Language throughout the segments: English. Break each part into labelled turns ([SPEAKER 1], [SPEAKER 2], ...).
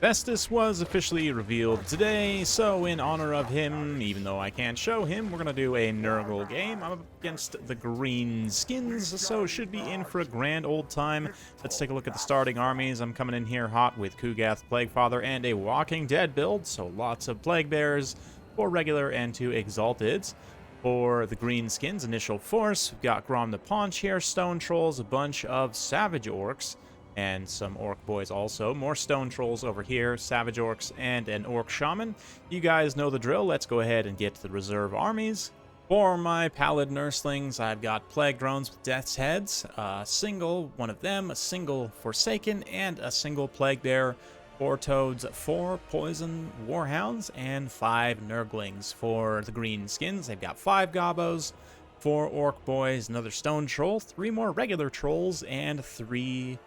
[SPEAKER 1] Festus was officially revealed today, so in honor of him, even though I can't show him, we're gonna do a Nurgle game. I'm up against the Greenskins, so should be in for a grand old time. Let's take a look at the starting armies. I'm coming in here hot with KUGATH, Plaguefather, and a Walking Dead build, so lots of Plague Bears, 4 regular and 2 exalteds. For the Greenskins initial force, we've got GROM the Paunch here, Stone Trolls, a bunch of Savage Orcs, and some Orc Boys also. More Stone Trolls over here, Savage Orcs, and an Orc Shaman. You guys know the drill. Let's go ahead and get to the reserve armies. For my Pallid Nurslings, I've got Plague Drones with Death's Heads, a single, one of them, a single Forsaken, and a single Plague Bear. 4 Toads, 4 Poison Warhounds, and 5 Nurglings. For the Greenskins, they've got 5 Gobbos, 4 Orc Boys, another Stone Troll, 3 more regular Trolls, and 3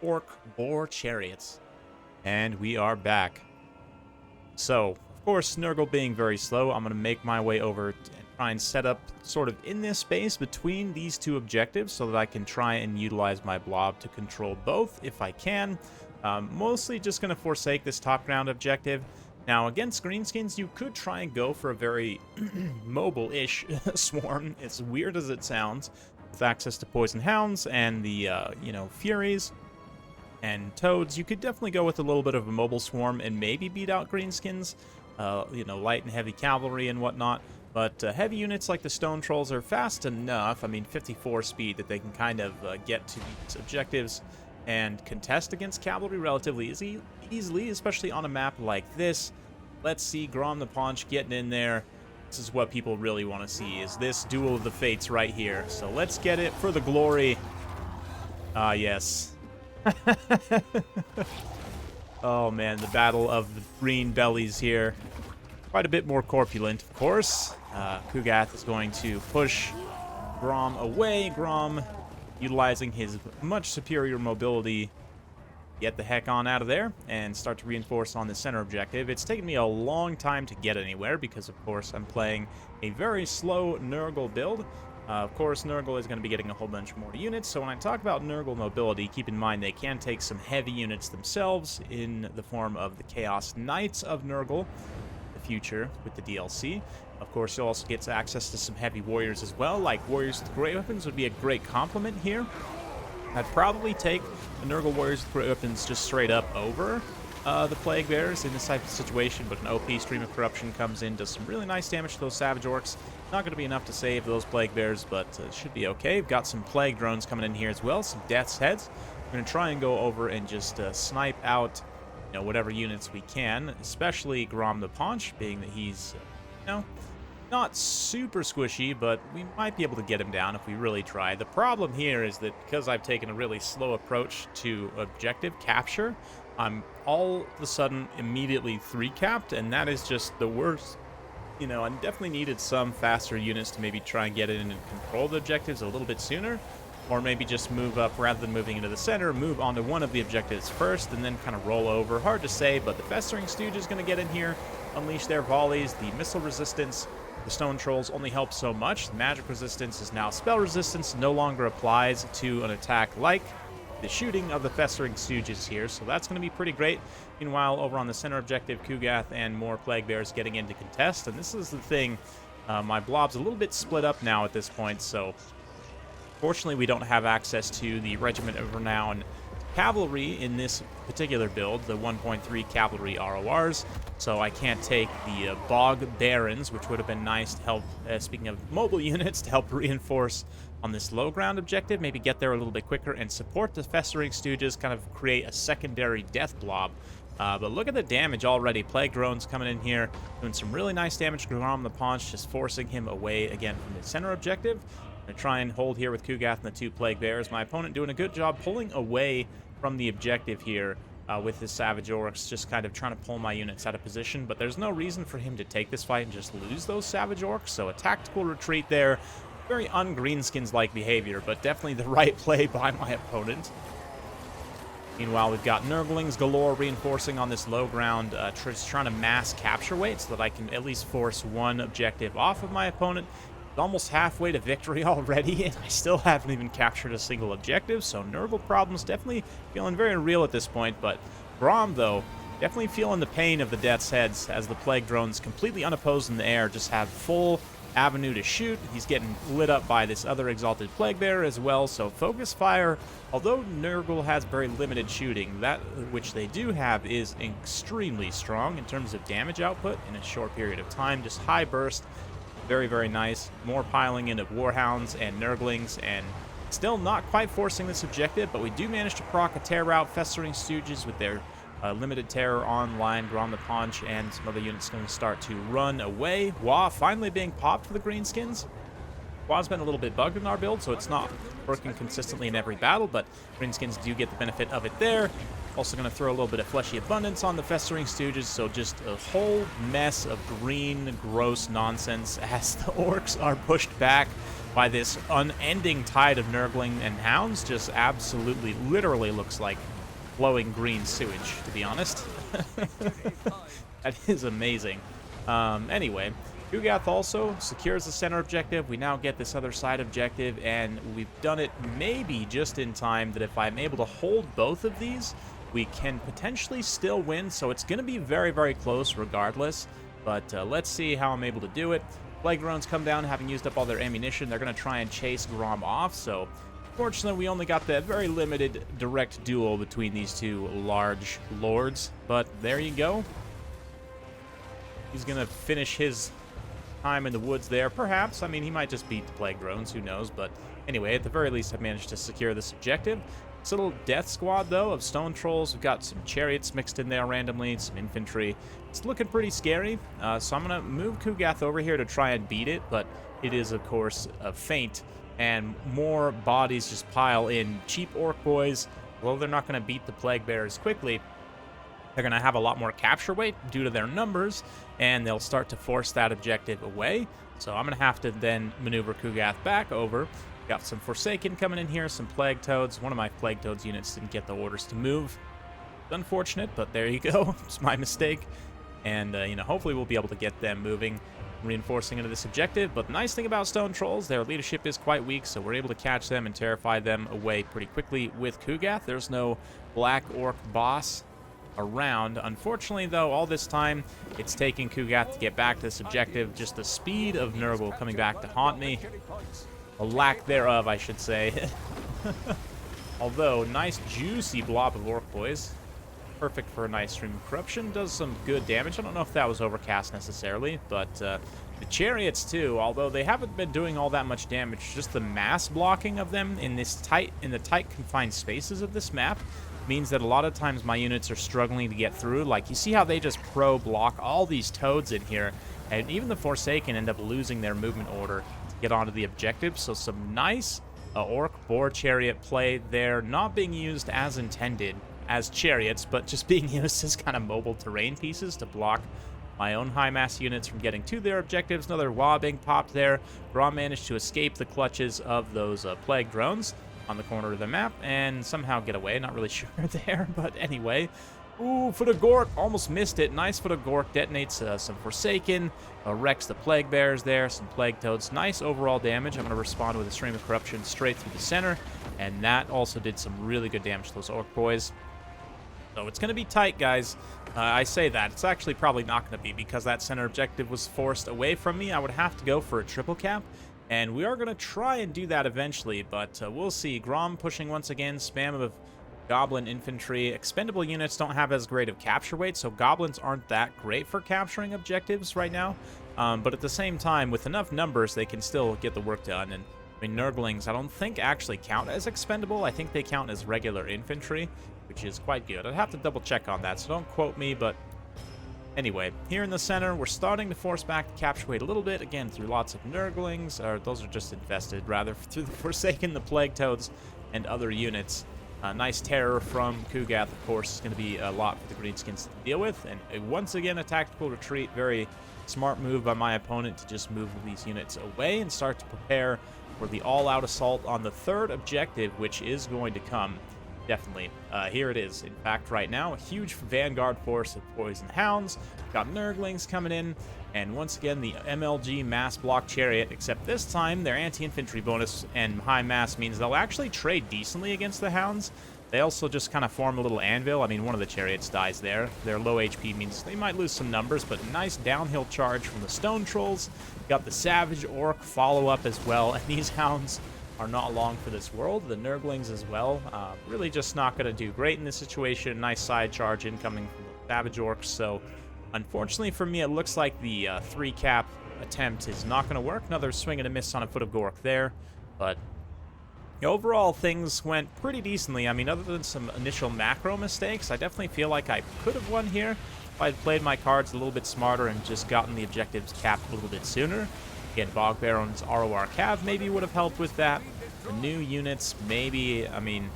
[SPEAKER 1] Orc Boar Chariots. And we are back. So, of course, Nurgle being very slow, I'm going to make my way over and try and set up sort of in this space between these 2 objectives so that I can try and utilize my blob to control both if I can. Mostly just going to forsake this top ground objective. Now, against Greenskins, you could try and go for a very mobile-ish swarm, as weird as it sounds, with access to Poison Hounds and the, Furies and Toads. You could definitely go with a little bit of a mobile swarm and maybe beat out Greenskins, light and heavy cavalry and whatnot. But heavy units like the Stone Trolls are fast enough, 54 speed, that they can kind of get to these objectives and contest against cavalry relatively easily, especially on a map like this. Let's see GROM the Paunch getting in there. This is what people really want to see, is this duel of the fates right here. So let's get it for the glory. Ah, yes. Oh man, the battle of the green bellies here. Quite a bit more corpulent, of course. KUGATH is going to push GROM away. GROM, utilizing his much superior mobility, get the heck on out of there and start to reinforce on the center objective. It's taken me a long time to get anywhere because, of course, I'm playing a very slow Nurgle build. Of course, Nurgle is going to be getting a whole bunch more units, so when I talk about Nurgle mobility, keep in mind they can take some heavy units themselves in the form of the Chaos Knights of Nurgle, the future with the DLC. Of course, you'll also get access to some heavy warriors as well, like warriors with great weapons would be a great complement here. I'd probably take the Nurgle warriors with great weapons just straight up over the Plague Bears in this type of situation, but an OP Stream of Corruption comes in, does some really nice damage to those Savage Orcs. Not going to be enough to save those Plague Bears, but it should be okay. We've got some Plague Drones coming in here as well, some Death's Heads. We're going to try and go over and just snipe out, whatever units we can, especially GROM the Paunch, being that he's, not super squishy, but we might be able to get him down if we really try. The problem here is that because I've taken a really slow approach to objective capture, I'm all of a sudden immediately 3-capped, and that is just the worst. I definitely needed some faster units to maybe try and get in and control the objectives a little bit sooner, or maybe just move up rather than moving into the center, move onto one of the objectives first, and then kind of roll over. Hard to say, but the Festering Stooge is going to get in here, unleash their volleys. The missile resistance, the Stone Trolls only help so much. The magic resistance is now spell resistance, no longer applies to an attack like the shooting of the Festering Stooges here, so that's going to be pretty great. Meanwhile, over on the center objective, KUGATH and more Plague Bears getting into contest, and this is the thing, my blob's a little bit split up now at this point, so fortunately we don't have access to the Regiment of Renown cavalry in this particular build, the 1.3 cavalry RORs, so I can't take the Bog Barons, which would have been nice to help, speaking of mobile units, to help reinforce on this low ground objective, maybe get there a little bit quicker and support the Festering Stooges, kind of create a secondary death blob. But look at the damage already. Plague Drones coming in here, doing some really nice damage to GROM the Paunch, just forcing him away again from the center objective. I'm going to try and hold here with KUGATH and the 2 Plague Bears. My opponent doing a good job pulling away from the objective here with his Savage Orcs, just kind of trying to pull my units out of position. But there's no reason for him to take this fight and just lose those Savage Orcs, so a tactical retreat there. Very un-Greenskins-like behavior, but definitely the right play by my opponent. Meanwhile, we've got Nurglings galore reinforcing on this low ground, just trying to mass capture weight so that I can at least force one objective off of my opponent. almost halfway to victory already, and I still haven't even captured a single objective, so Nurgle problems definitely feeling very real at this point. But GROM, though, Definitely feeling the pain of the Death's Heads as the Plague Drones, completely unopposed in the air, just have full avenue to shoot. He's getting lit up by this other Exalted Plague Bearer as well, so focus fire, although Nurgle has very limited shooting, that which they do have is extremely strong in terms of damage output in a short period of time. Just high burst, very, very nice. More piling in of Warhounds and Nurglings, and still not quite forcing this objective, but we do manage to proc a Terror out. Festering Stooges with their limited terror online, GROM the Paunch, and some other units going to start to run away. Wah finally being popped for the Greenskins. Wah's been a little bit bugged in our build, so it's not working consistently in every battle, but Greenskins do get the benefit of it there. Also going to throw a little bit of Fleshy Abundance on the Festering Stooges, so just a whole mess of green, gross nonsense as the Orcs are pushed back by this unending tide of Nurgling and Hounds. Just absolutely, literally looks like flowing green sewage, to be honest. That is amazing. Anyway, KUGATH also secures the center objective. We now get this other side objective, and we've done it maybe just in time that if I'm able to hold both of these, we can potentially still win. So it's going to be very, very close regardless. But let's see how I'm able to do it. Plague Drones come down having used up all their ammunition. They're going to try and chase GROM off, so fortunately, we only got that very limited direct duel between these two large lords, but there you go. He's going to finish his time in the woods there, perhaps. I mean, he might just beat the Plague Drones, who knows, but anyway, at the very least, I've managed to secure this objective. This little death squad, though, of stone trolls. We've got some chariots mixed in there randomly, some infantry. It's looking pretty scary, so I'm going to move KUGATH over here to try and beat it, but it is, of course, a feint. And more bodies just pile in. Cheap Orc boys, well, they're not going to beat the Plague Bearers quickly. They're going to have a lot more capture weight due to their numbers, and they'll start to force that objective away. So I'm going to have to then maneuver KUGATH back over. Got some Forsaken coming in here, some Plague Toads. One of my Plague Toads units didn't get the orders to move. It's unfortunate, but there you go. It's my mistake. And, hopefully we'll be able to get them moving, reinforcing into this objective. But the nice thing about Stone Trolls, their leadership is quite weak, so we're able to catch them and terrify them away pretty quickly with KUGATH. There's no Black Orc boss around. Unfortunately, though, all this time, it's taking KUGATH to get back to this objective. Just the speed of Nurgle coming back to haunt me. A lack thereof, I should say. Although, nice juicy blob of Orc boys. Perfect for a nice stream of corruption. Does some good damage. I don't know if that was overcast necessarily, but the chariots too, although they haven't been doing all that much damage, just the mass blocking of them in the tight confined spaces of this map means that a lot of times my units are struggling to get through. Like, you see how they just block all these toads in here, and even the Forsaken end up losing their movement order to get onto the objective. So some nice Orc Boar Chariot play there, not being used as intended as chariots, but just being used as kind of mobile terrain pieces to block my own high mass units from getting to their objectives. Another Wah being popped there. GROM managed to escape the clutches of those Plague Drones on the corner of the map and somehow get away. Not really sure there, but anyway. Ooh, Foot of Gork, almost missed it. Nice Foot of Gork detonates some Forsaken, wrecks the Plague Bears there, some Plague Toads. Nice overall damage. I'm going to respond with a Stream of Corruption straight through the center, and that also did some really good damage to those Orc boys. So it's going to be tight, guys. I say that. It's actually probably not going to be, because that center objective was forced away from me. I would have to go for a triple cap, and we are going to try and do that eventually, but we'll see. GROM pushing once again, spam of Goblin infantry. Expendable units don't have as great of capture weight, so Goblins aren't that great for capturing objectives right now. But at the same time, with enough numbers, they can still get the work done. And I mean, Nurglings, I don't think actually count as expendable. I think they count as regular infantry, which is quite good. I'd have to double check on that, so don't quote me, but anyway, here in the center, we're starting to force back the capture weight a little bit, again, through lots of Nurglings, or those are just infested, rather, through the Forsaken, the Plague Toads, and other units. Nice terror from KUGATH, of course, is going to be a lot for the Greenskins to deal with, and once again, a tactical retreat. Very smart move by my opponent to just move these units away and start to prepare for the all-out assault on the third objective, which is going to come. Definitely. Here it is. In fact, right now, a huge vanguard force of Poison Hounds. Got Nurglings coming in. And once again, the MLG Mass Block Chariot, except this time, their anti-infantry bonus and high mass means they'll actually trade decently against the Hounds. They also just kind of form a little anvil. I mean, one of the chariots dies there. Their low HP means they might lose some numbers, but nice downhill charge from the stone trolls. Got the savage orc follow-up as well, and these hounds are not long for this world. The Nurglings as well. Really just not going to do great in this situation. Nice side charge incoming from the savage orcs. So, unfortunately for me, it looks like the 3-cap attempt is not going to work. Another swing and a miss on a foot of Gork there, but overall, things went pretty decently. I mean, other than some initial macro mistakes, I definitely feel like I could have won here if I'd played my cards a little bit smarter and just gotten the objectives capped a little bit sooner. Again, Bog Baron's ROR Cav maybe would have helped with that. The new units, maybe, I mean,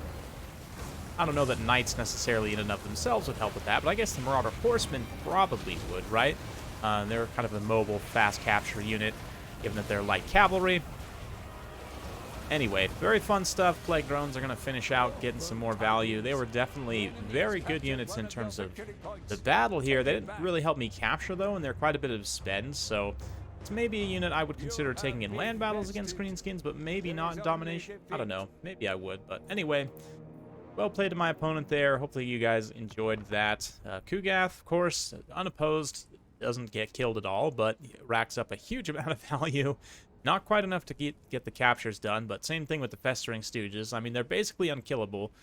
[SPEAKER 1] I don't know that Knights necessarily in and of themselves would help with that, but I guess the Marauder Horsemen probably would, right? They're kind of a mobile, fast capture unit, given that they're light cavalry. Anyway, very fun stuff. Plague Drones are going to finish out getting some more value. They were definitely very good units in terms of the battle here. They didn't really help me capture, though, and they're quite a bit of spend, so it's maybe a unit I would consider taking in land battles against Greenskins, but maybe not in Domination. I don't know. Maybe I would, but anyway, well played to my opponent there. Hopefully you guys enjoyed that. KUGATH, of course, unopposed, doesn't get killed at all, but racks up a huge amount of value. Not quite enough to get the captures done, but same thing with the Festering Stooges. I mean, they're basically unkillable.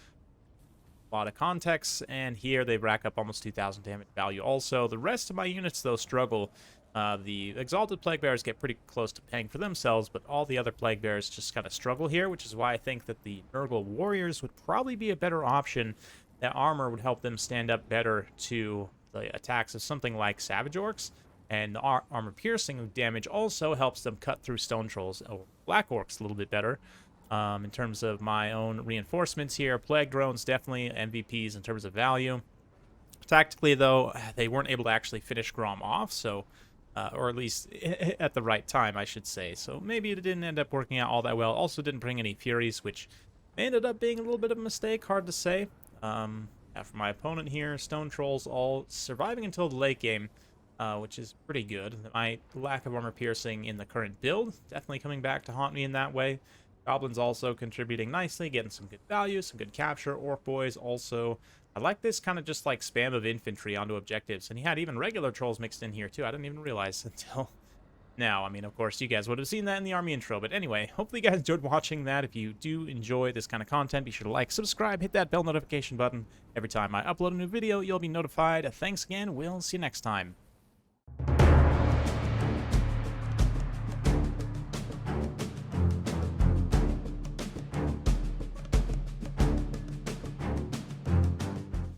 [SPEAKER 1] A lot of context, and here they rack up almost 2,000 damage value also. The rest of my units, though, struggle. The Exalted Plague Bearers get pretty close to paying for themselves, but all the other Plague Bearers just kind of struggle here, which is why I think that the Nurgle Warriors would probably be a better option. That armor would help them stand up better to the attacks of something like Savage Orcs. And the armor piercing damage also helps them cut through stone trolls or black orcs a little bit better. In terms of my own reinforcements here, Plague Drones definitely MVPs in terms of value. Tactically, though, they weren't able to actually finish GROM off, so or at least at the right time, I should say. So maybe it didn't end up working out all that well. Also didn't bring any Furies, which ended up being a little bit of a mistake. Hard to say. For my opponent here, stone trolls all surviving until the late game. Which is pretty good. My lack of armor piercing in the current build definitely coming back to haunt me in that way. Goblins also contributing nicely, getting some good value, some good capture. Orc boys also. I like this kind of just like spam of infantry onto objectives. And he had even regular trolls mixed in here too. I didn't even realize until now. I mean, of course, you guys would have seen that in the army intro. But anyway, hopefully you guys enjoyed watching that. If you do enjoy this kind of content, be sure to like, subscribe, hit that bell notification button. Every time I upload a new video, you'll be notified. Thanks again. We'll see you next time.